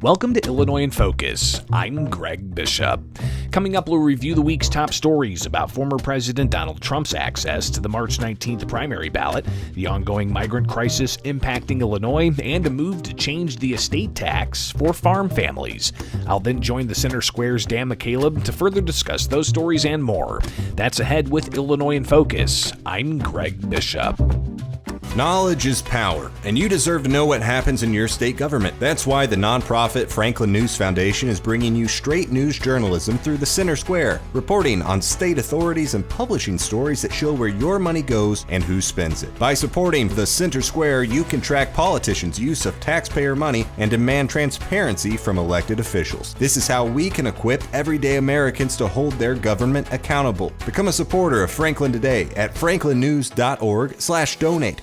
Welcome to Illinois in Focus. I'm Greg Bishop. Coming up, we'll review the week's top stories about former President Donald Trump's access to the March 19th primary ballot, the ongoing migrant crisis impacting Illinois, and a move to change the estate tax for farm families. I'll then join the Center Square's Dan McCaleb to further discuss those stories and more. That's ahead with Illinois in Focus. I'm Greg Bishop. Knowledge is power, and you deserve to know what happens in your state government. That's why the nonprofit Franklin News Foundation is bringing you straight news journalism through the Center Square, reporting on state authorities and publishing stories that show where your money goes and who spends it. By supporting the Center Square, you can track politicians' use of taxpayer money and demand transparency from elected officials. This is how we can equip everyday Americans to hold their government accountable. Become a supporter of Franklin today at franklinnews.org/donate.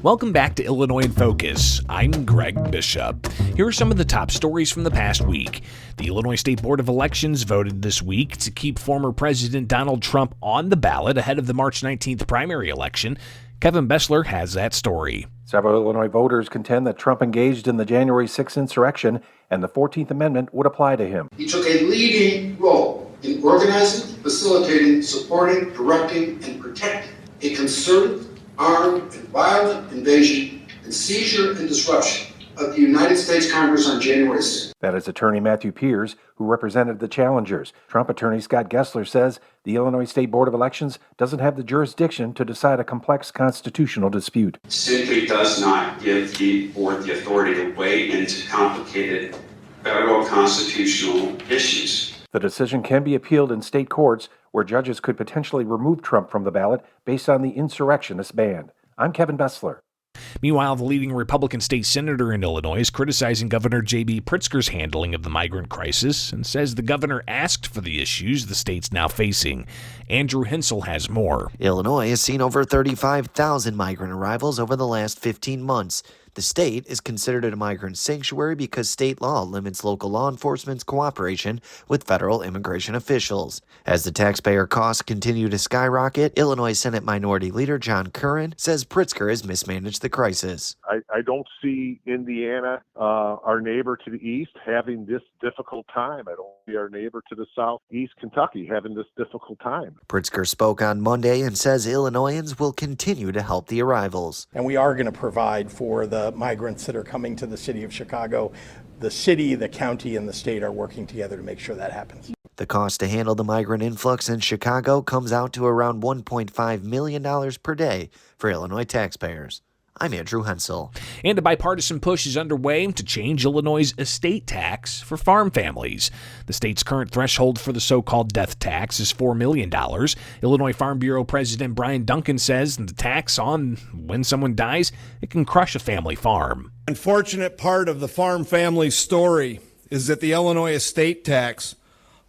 Welcome back to Illinois in Focus. I'm Greg Bishop. Here are some of the top stories from the past week. The Illinois State Board of Elections voted this week to keep former President Donald Trump on the ballot ahead of the March 19th primary election. Kevin Bessler has that story. Several Illinois voters contend that Trump engaged in the January 6th insurrection and the 14th Amendment would apply to him. He took a leading role in organizing, facilitating, supporting, directing, and protecting a concerted, armed and violent invasion and seizure and disruption of the United States Congress on January 6th. That is attorney Matthew Piers, who represented the challengers. Trump attorney Scott Gessler says the Illinois State Board of Elections doesn't have the jurisdiction to decide a complex constitutional dispute. Simply does not give the board the authority to weigh into complicated federal constitutional issues. The decision can be appealed in state courts, where judges could potentially remove Trump from the ballot based on the insurrectionist ban. I'm Kevin Bessler. Meanwhile, the leading Republican state senator in Illinois is criticizing Governor J.B. Pritzker's handling of the migrant crisis and says the governor asked for the issues the state's now facing. Andrew Hensel has more. Illinois has seen over 35,000 migrant arrivals over the last 15 months. The state is considered a migrant sanctuary because state law limits local law enforcement's cooperation with federal immigration officials. As the taxpayer costs continue to skyrocket, Illinois Senate Minority Leader John Curran says Pritzker has mismanaged the crisis. I don't see Indiana, our neighbor to the east, having this difficult time. I don't see our neighbor to the southeast, Kentucky, having this difficult time. Pritzker spoke on Monday and says Illinoisans will continue to help the arrivals. And we are going to provide for the migrants that are coming to the city of Chicago. The city, the county, and the state are working together to make sure that happens. The cost to handle the migrant influx in Chicago comes out to around $1.5 million per day for Illinois taxpayers. I'm Andrew Hensel. And a bipartisan push is underway to change Illinois' estate tax for farm families. The state's current threshold for the so-called death tax is $4 million. Illinois Farm Bureau President Brian Duncan says the tax on when someone dies, it can crush a family farm. The unfortunate part of the farm family story is that the Illinois estate tax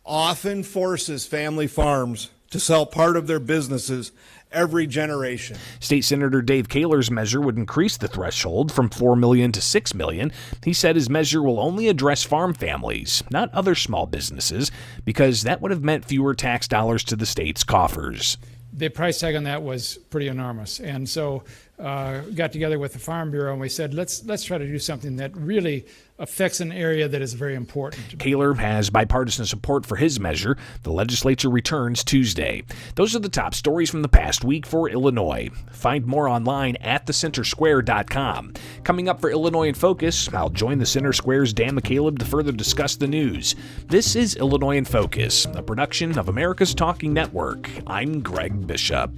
often forces family farms to sell part of their businesses every generation. State Senator Dave Kaler's measure would increase the threshold from $4 million to $6 million. He said his measure will only address farm families, not other small businesses, because that would have meant fewer tax dollars to the state's coffers. The price tag on that was pretty enormous, and so got together with the Farm Bureau and we said let's try to do something that really affects an area that is very important. Kaler has bipartisan support for his measure. The legislature returns Tuesday. Those are the top stories from the past week for Illinois. Find more online at thecentersquare.com. Coming up for Illinois in Focus, I'll join the Center Square's Dan McCaleb to further discuss the news. This is Illinois in Focus, a production of America's Talking Network. I'm Greg Bishop.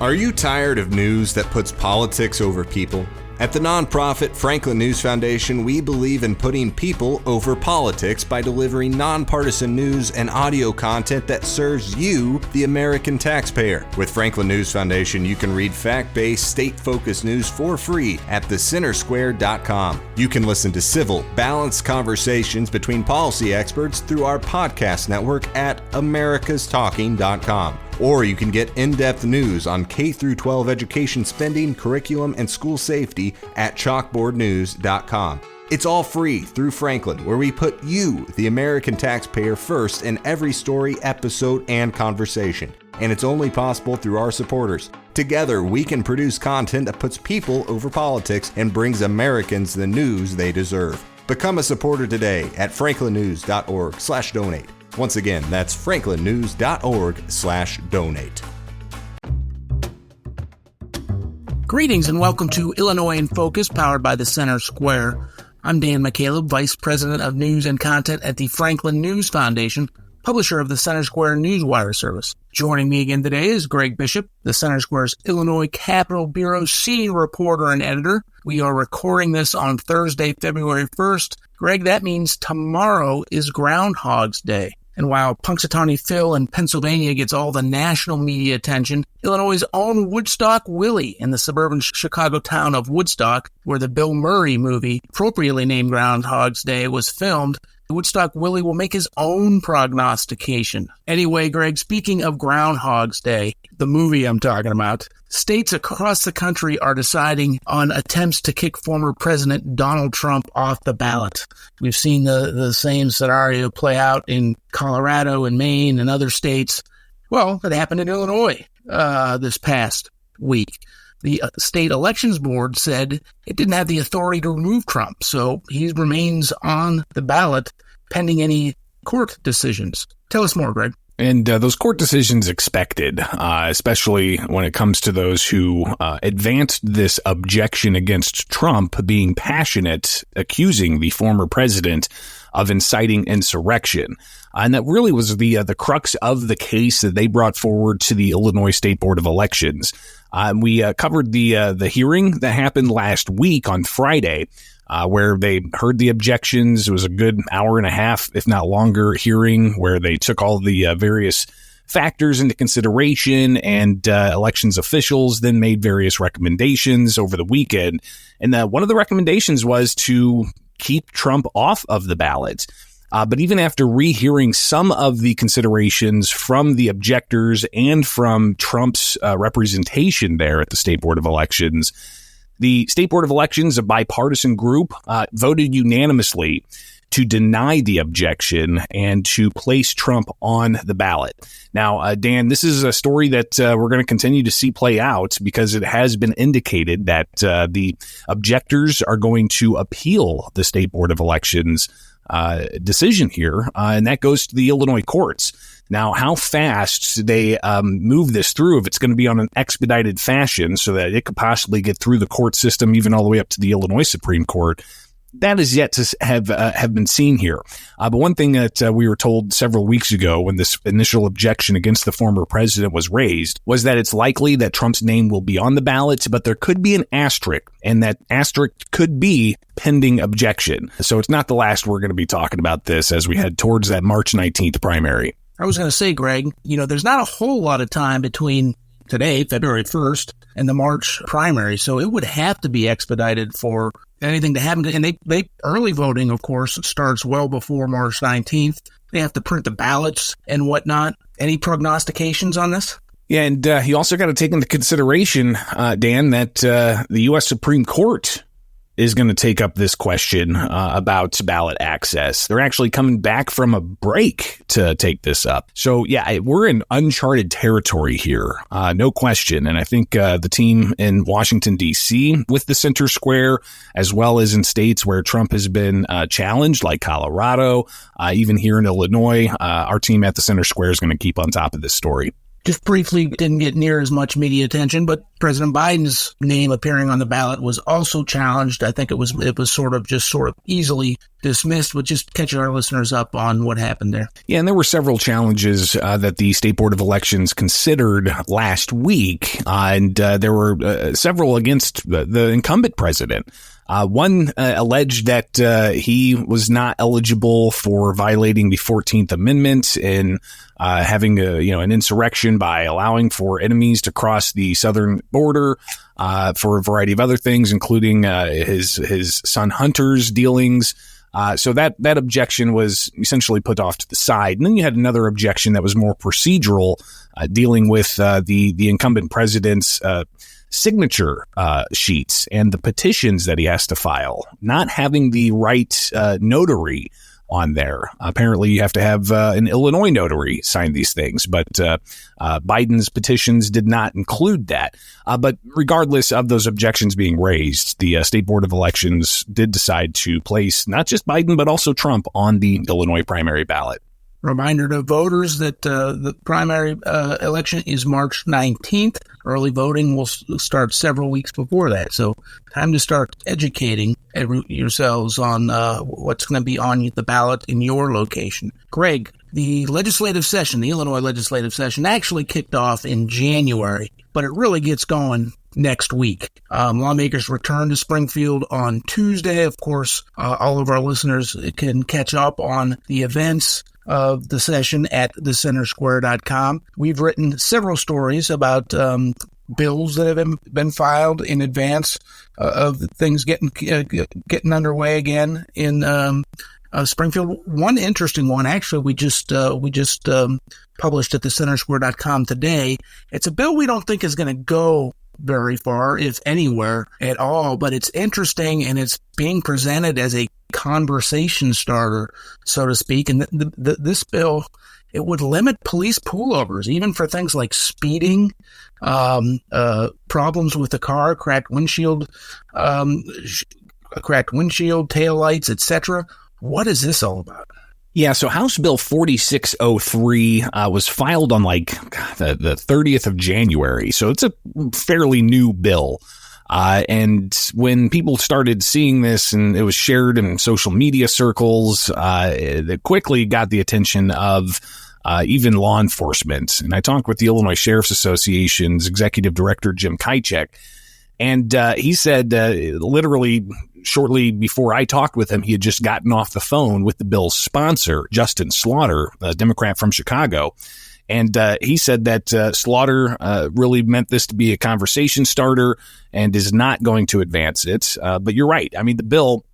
Are you tired of news that puts politics over people? At the nonprofit Franklin News Foundation, we believe in putting people over politics by delivering nonpartisan news and audio content that serves you, the American taxpayer. With Franklin News Foundation, you can read fact-based, state-focused news for free at thecentersquare.com. You can listen to civil, balanced conversations between policy experts through our podcast network at americastalking.com. Or you can get in-depth news on K-12 education spending, curriculum, and school safety at chalkboardnews.com. It's all free through Franklin, where we put you, the American taxpayer, first in every story, episode, and conversation. and it's only possible through our supporters. Together, we can produce content that puts people over politics and brings Americans the news they deserve. Become a supporter today at franklinnews.org/donate. Once again, that's franklinnews.org/donate. Greetings and welcome to Illinois in Focus, powered by the Center Square. I'm Dan McCaleb, Vice President of News and Content at the Franklin News Foundation, publisher of the Center Square Newswire service. Joining me again today is Greg Bishop, the Center Square's Illinois Capitol Bureau senior reporter and editor. We are recording this on Thursday, February 1st. Greg, that means tomorrow is Groundhog's Day. And while Punxsutawney Phil in Pennsylvania gets all the national media attention, Illinois' own Woodstock Willie in the suburban Chicago town of Woodstock, where the Bill Murray movie, appropriately named Groundhog's Day, was filmed, Woodstock Willie will make his own prognostication. Anyway, Greg, speaking of Groundhog's Day, the movie I'm talking about, states across the country are deciding on attempts to kick former President Donald Trump off the ballot. We've seen the same scenario play out in Colorado and Maine and other states. Well, it happened in Illinois this past week. The state elections board said it didn't have the authority to remove Trump, so he remains on the ballot pending any court decisions. Tell us more, Greg. And those court decisions expected, especially when it comes to those who advanced this objection against Trump being passionate, accusing the former president of inciting insurrection. And that really was the crux of the case that they brought forward to the Illinois State Board of Elections. We covered the hearing that happened last week on Friday, where they heard the objections. It was a good hour and a half, if not longer, hearing where they took all the various factors into consideration, and elections officials then made various recommendations over the weekend. And one of the recommendations was to keep Trump off of the ballot. But even after rehearing some of the considerations from the objectors and from Trump's representation there at the State Board of Elections, the State Board of Elections, a bipartisan group, voted unanimously to deny the objection and to place Trump on the ballot. Now, Dan, this is a story that we're going to continue to see play out because it has been indicated that the objectors are going to appeal the State Board of Elections decision here, and that goes to the Illinois courts. Now, how fast they move this through, if it's going to be on an expedited fashion so that it could possibly get through the court system, even all the way up to the Illinois Supreme Court, that is yet to have been seen here. But one thing that we were told several weeks ago when this initial objection against the former president was raised was that it's likely that Trump's name will be on the ballot, but there could be an asterisk, and that asterisk could be pending objection. So it's not the last we're going to be talking about this as we head towards that March 19th primary. I was going to say, Greg, there's not a whole lot of time between today, February 1st, and the March primary, so it would have to be expedited for anything to happen. And they early voting, of course, starts well before March 19th. They have to print the ballots and whatnot. Any prognostications on this? Yeah, and you also got to take into consideration, Dan, that the U.S. Supreme Court is going to take up this question about ballot access. They're actually coming back from a break to take this up. So, yeah, we're in uncharted territory here, no question. And I think the team in Washington, D.C., with the Center Square, as well as in states where Trump has been challenged, like Colorado, even here in Illinois, our team at the Center Square is going to keep on top of this story. Just briefly, didn't get near as much media attention, but President Biden's name appearing on the ballot was also challenged. I think it was sort of easily dismissed, but just catching our listeners up on what happened there. Yeah, and there were several challenges that the State Board of Elections considered last week, and there were several against the incumbent president. One alleged that he was not eligible for violating the 14th Amendment and having an insurrection by allowing for enemies to cross the southern border for a variety of other things, including his son Hunter's dealings. So that objection was essentially put off to the side. And then you had another objection that was more procedural, dealing with the incumbent president's signature sheets and the petitions that he has to file, not having the right notary on there. Apparently, you have to have an Illinois notary sign these things, but Biden's petitions did not include that. But regardless of those objections being raised, the State Board of Elections did decide to place not just Biden, but also Trump on the Illinois primary ballot. Reminder to voters that the primary election is March 19th. Early voting will start several weeks before that. So time to start educating yourselves on what's going to be on the ballot in your location. Greg, the legislative session, the Illinois legislative session, actually kicked off in January, but it really gets going next week. Lawmakers return to Springfield on Tuesday. Of course, all of our listeners can catch up on the events of the session at thecentersquare.com. We've written several stories about bills that have been filed in advance of things getting underway again in Springfield. One interesting one, actually, we just published at thecentersquare.com today. It's a bill we don't think is going to go very far, if anywhere at all, but it's interesting and it's being presented as a conversation starter, so to speak. And this bill, it would limit police pullovers, even for things like speeding, problems with the car, cracked windshield, taillights, etc. What is this all about? Yeah, so House Bill 4603 was filed on the 30th of January. So it's a fairly new bill. And when people started seeing this and it was shared in social media circles, it quickly got the attention of even law enforcement. And I talked with the Illinois Sheriff's Association's executive director, Jim Kychek, and he said literally shortly before I talked with him, he had just gotten off the phone with the bill's sponsor, Justin Slaughter, a Democrat from Chicago. And he said that Slaughter really meant this to be a conversation starter and is not going to advance it. But you're right. I mean, the bill,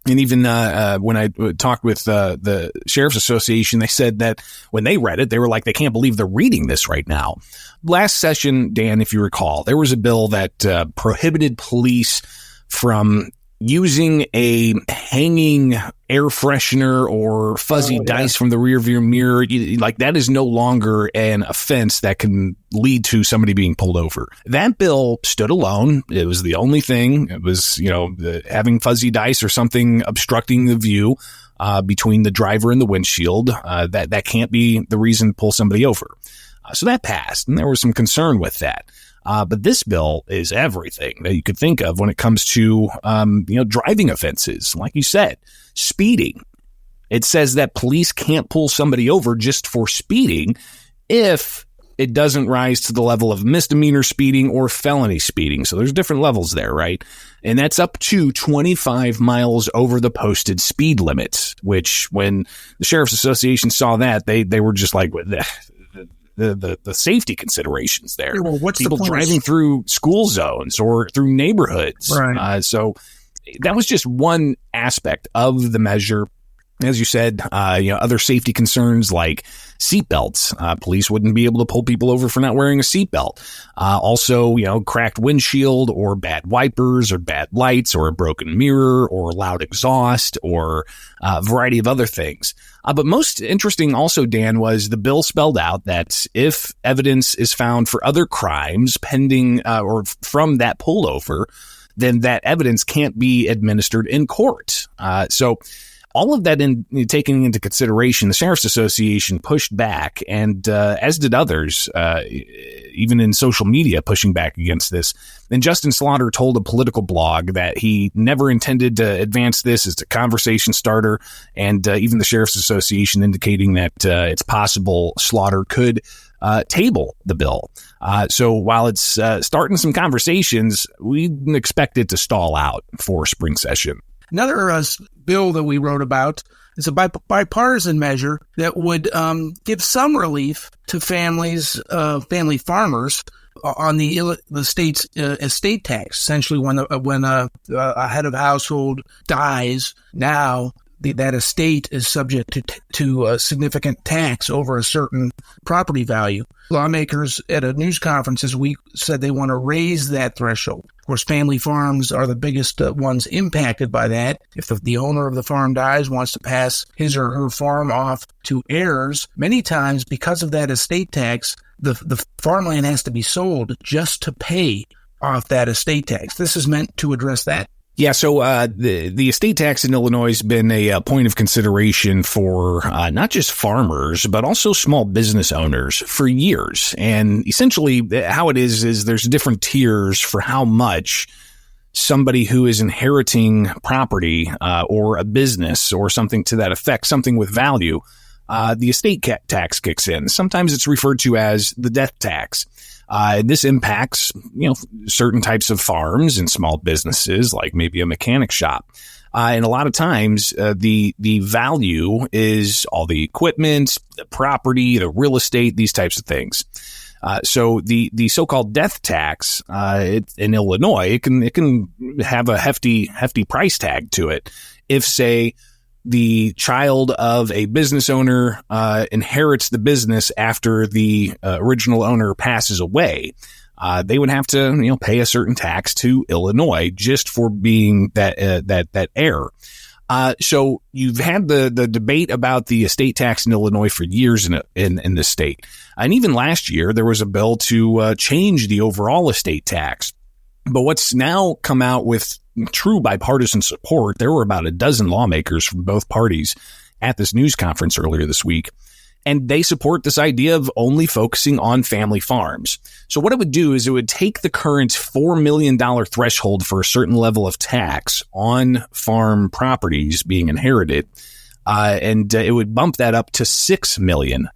and even when I talked with the Sheriff's Association, they said that when they read it, they were like, they can't believe they're reading this right now. Last session, Dan, if you recall, there was a bill that prohibited police from using a hanging air freshener or fuzzy dice from the rearview mirror. Like, that is no longer an offense that can lead to somebody being pulled over. That bill stood alone. It was the only thing. It was, having fuzzy dice or something obstructing the view between the driver and the windshield. That can't be the reason to pull somebody over. So that passed, and there was some concern with that. But this bill is everything that you could think of when it comes to, driving offenses. Like you said, speeding. It says that police can't pull somebody over just for speeding if it doesn't rise to the level of misdemeanor speeding or felony speeding. So there's different levels there, right? And that's up to 25 miles over the posted speed limits, which when the Sheriff's Association saw that, they were just like, the safety considerations there. Well, what's people the point driving through school zones or through neighborhoods. Right. So that was just one aspect of the measure. As you said, other safety concerns like seatbelts. Police wouldn't be able to pull people over for not wearing a seatbelt. Also, cracked windshield or bad wipers or bad lights or a broken mirror or loud exhaust or a variety of other things. But most interesting also, Dan, was the bill spelled out that if evidence is found for other crimes pending or from that pullover, then that evidence can't be administered in court. So all of that taking into consideration, the Sheriff's Association pushed back, and as did others, even in social media, pushing back against this. And Justin Slaughter told a political blog that he never intended to advance this as a conversation starter, and even the Sheriff's Association indicating that it's possible Slaughter could table the bill. So while it's starting some conversations, we expect it to stall out for spring session. Another bill that we wrote about is a bipartisan measure that would give some relief to family farmers on the state's estate tax. Essentially, when a head of household dies, now that estate is subject to a significant tax over a certain property value. Lawmakers at a news conference this week said they want to raise that threshold Of course, family farms are the biggest ones impacted by that. If the owner of the farm dies, wants to pass his or her farm off to heirs, many times because of that estate tax, the farmland has to be sold just to pay off that estate tax. This is meant to address that. Yeah, so the estate tax in Illinois has been a point of consideration for not just farmers, but also small business owners for years. And essentially how it is there's different tiers for how much somebody who is inheriting property or a business or something to that effect, something with value, the estate tax kicks in. Sometimes it's referred to as the death tax. This impacts, certain types of farms and small businesses, like maybe a mechanic shop. And a lot of times, the value is all the equipment, the property, the real estate, these types of things. So the so-called death tax in Illinois, it can have a hefty price tag to it. If, say, the child of a business owner inherits the business after the original owner passes away, they would have to pay a certain tax to Illinois just for being that heir. So you've had the debate about the estate tax in Illinois for years in the state, and even last year there was a bill to change the overall estate tax. But what's now come out with true bipartisan support, there were about a dozen lawmakers from both parties at this news conference earlier this week, and they support this idea of only focusing on family farms. So what it would do is it would take the current $4 million threshold for a certain level of tax on farm properties being inherited, and it would bump that up to $6 million,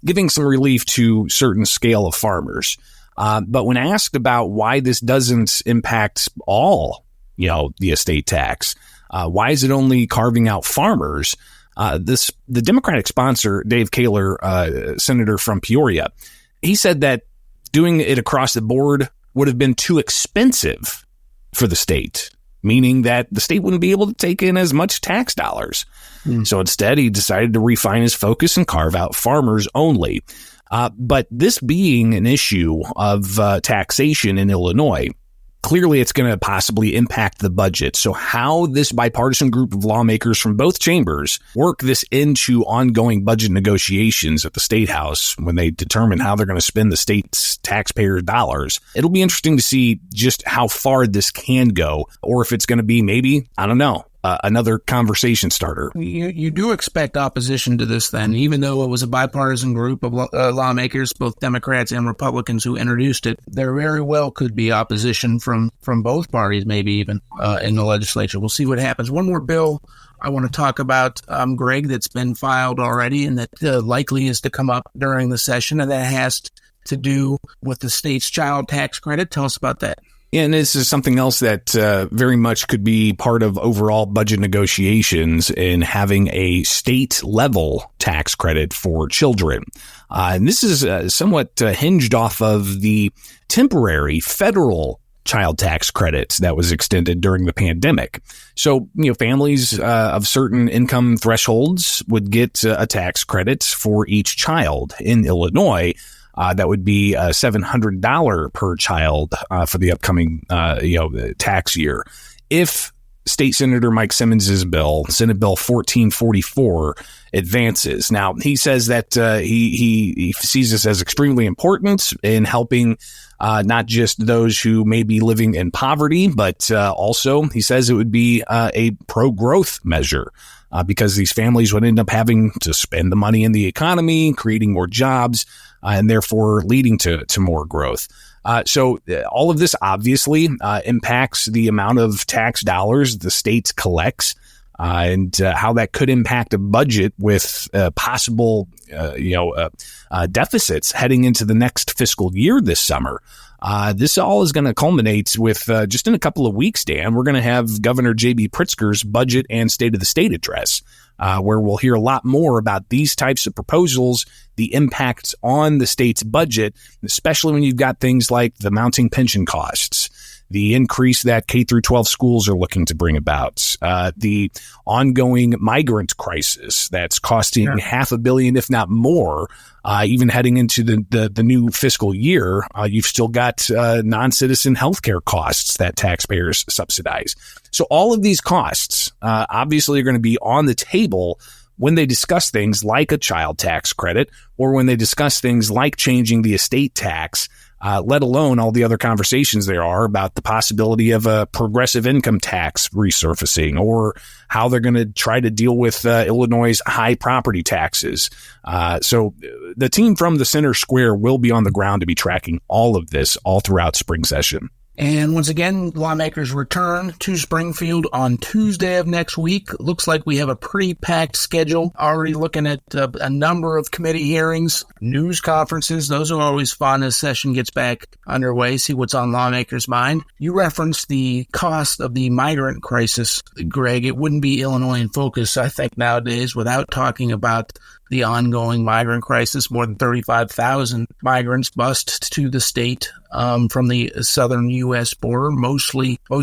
giving some relief to certain scale of farmers. But when asked about why this doesn't impact all, the estate tax, why is it only carving out farmers? The Democratic sponsor, Dave Kaler, senator from Peoria, he said that doing it across the board would have been too expensive for the state, meaning that the state wouldn't be able to take in as much tax dollars. So instead, he decided to refine his focus and carve out farmers only. But this being an issue of taxation in Illinois, clearly it's going to possibly impact the budget. So how this bipartisan group of lawmakers from both chambers work this into ongoing budget negotiations at the State House when they determine how they're going to spend the state's taxpayer dollars, it'll be interesting to see just how far this can go, or if it's going to be maybe, I don't know, another conversation starter. You do expect opposition to this then, even though it was a bipartisan group of lawmakers, both Democrats and Republicans, who introduced it. There very well could be opposition from both parties, maybe even in the legislature. We'll see what happens. One more bill I want to talk about, Greg, that's been filed already and that likely is to come up during the session, and that has to do with the state's child tax credit. Tell us about that. Yeah, and this is something else that very much could be part of overall budget negotiations in having a state-level tax credit for children. And this is somewhat hinged off of the temporary federal child tax credits that was extended during the pandemic. So, families of certain income thresholds would get a tax credit for each child. In Illinois, that would be $700 per child for the upcoming tax year. If State Senator Mike Simmons's bill, Senate Bill 1444, advances. Now, he says that he sees this as extremely important in helping not just those who may be living in poverty, but also he says it would be a pro-growth measure. Because these families would end up having to spend the money in the economy, creating more jobs, and therefore leading to more growth. So all of this obviously impacts the amount of tax dollars the state collects, and how that could impact a budget with possible deficits heading into the next fiscal year this summer. This all is going to culminate with just in a couple of weeks, Dan. We're going to have Governor J.B. Pritzker's budget and State of the State address, where we'll hear a lot more about these types of proposals, the impacts on the state's budget, especially when you've got things like the mounting pension costs, the increase that K through 12 schools are looking to bring about, the ongoing migrant crisis that's costing $500 million, if not more, even heading into the new fiscal year. You've still got non-citizen healthcare costs that taxpayers subsidize. So all of these costs obviously are going to be on the table when they discuss things like a child tax credit or when they discuss things like changing the estate tax, let alone all the other conversations there are about the possibility of a progressive income tax resurfacing or how they're going to try to deal with Illinois' high property taxes. So the team from the Center Square will be on the ground to be tracking all of this all throughout spring session. And once again, lawmakers return to Springfield on Tuesday of next week. Looks like we have a pretty packed schedule. Already looking at a number of committee hearings, news conferences. Those are always fun as session gets back underway. See what's on lawmakers' mind. You referenced the cost of the migrant crisis, Greg. It wouldn't be Illinois in focus, I think, nowadays without talking about the ongoing migrant crisis. More than 35,000 migrants bussed to the state from the southern U.S. border, most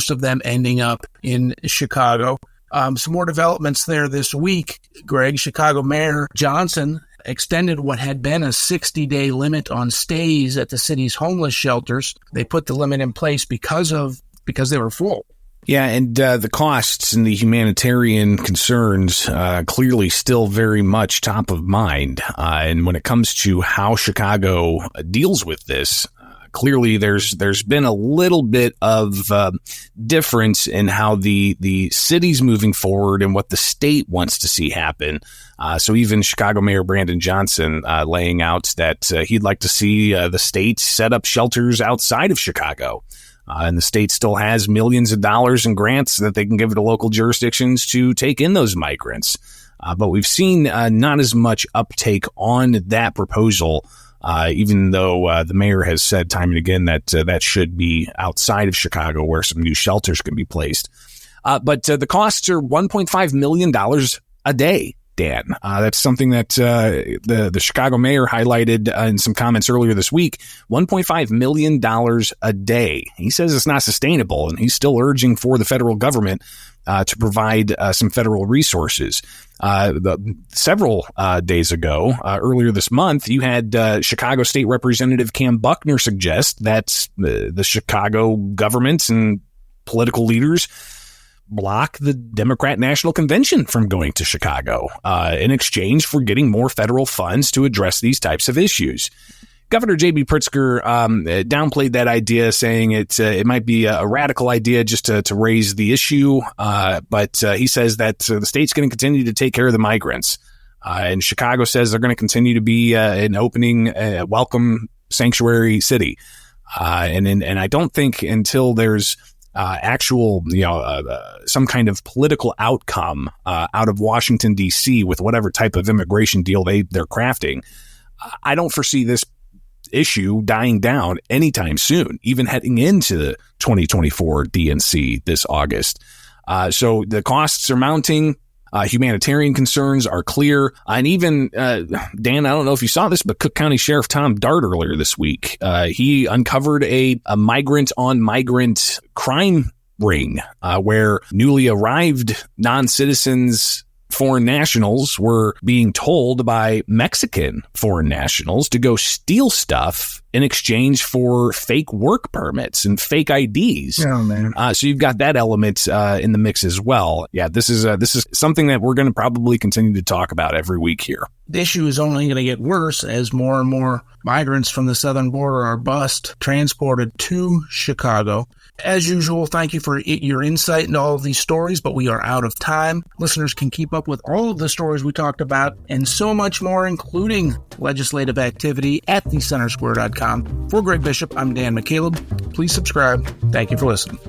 of them ending up in Chicago. Some more developments there this week, Greg. Chicago Mayor Johnson extended what had been a 60-day limit on stays at the city's homeless shelters. They put the limit in place because they were full. Yeah, and the costs and the humanitarian concerns clearly still very much top of mind. And when it comes to how Chicago deals with this, clearly there's been a little bit of difference in how the city's moving forward and what the state wants to see happen. So even Chicago Mayor Brandon Johnson laying out that he'd like to see the state set up shelters outside of Chicago. And the state still has millions of dollars in grants that they can give to local jurisdictions to take in those migrants. But we've seen not as much uptake on that proposal, even though the mayor has said time and again that that should be outside of Chicago where some new shelters can be placed. But the costs are $1.5 million a day. Dan, that's something that the Chicago mayor highlighted in some comments earlier this week. $1.5 million a day. He says it's not sustainable, and he's still urging for the federal government to provide some federal resources. Several days ago, earlier this month, you had Chicago State Representative Cam Buckner suggest that the Chicago government and political leaders block the Democrat National Convention from going to Chicago in exchange for getting more federal funds to address these types of issues. Governor J.B. Pritzker downplayed that idea, saying it might be a radical idea just to raise the issue, but he says that the state's going to continue to take care of the migrants. And Chicago says they're going to continue to be an opening, welcome sanctuary city. And I don't think until there's actual, some kind of political outcome out of Washington, D.C. with whatever type of immigration deal they're crafting, I don't foresee this issue dying down anytime soon, even heading into the 2024 DNC this August. So the costs are mounting. Humanitarian concerns are clear. And even, Dan, I don't know if you saw this, but Cook County Sheriff Tom Dart earlier this week, he uncovered a migrant-on-migrant crime ring where newly arrived non-citizens, foreign nationals, were being told by Mexican foreign nationals to go steal stuff in exchange for fake work permits and fake IDs. Oh, man. So you've got that element in the mix as well. Yeah, this is something that we're going to probably continue to talk about every week here. The issue is only going to get worse as more and more migrants from the southern border are bussed, transported to Chicago. As usual, thank you for your insight into all of these stories, but we are out of time. Listeners can keep up with all of the stories we talked about and so much more, including legislative activity at thecentersquare.com. For Greg Bishop, I'm Dan McCaleb. Please subscribe. Thank you for listening.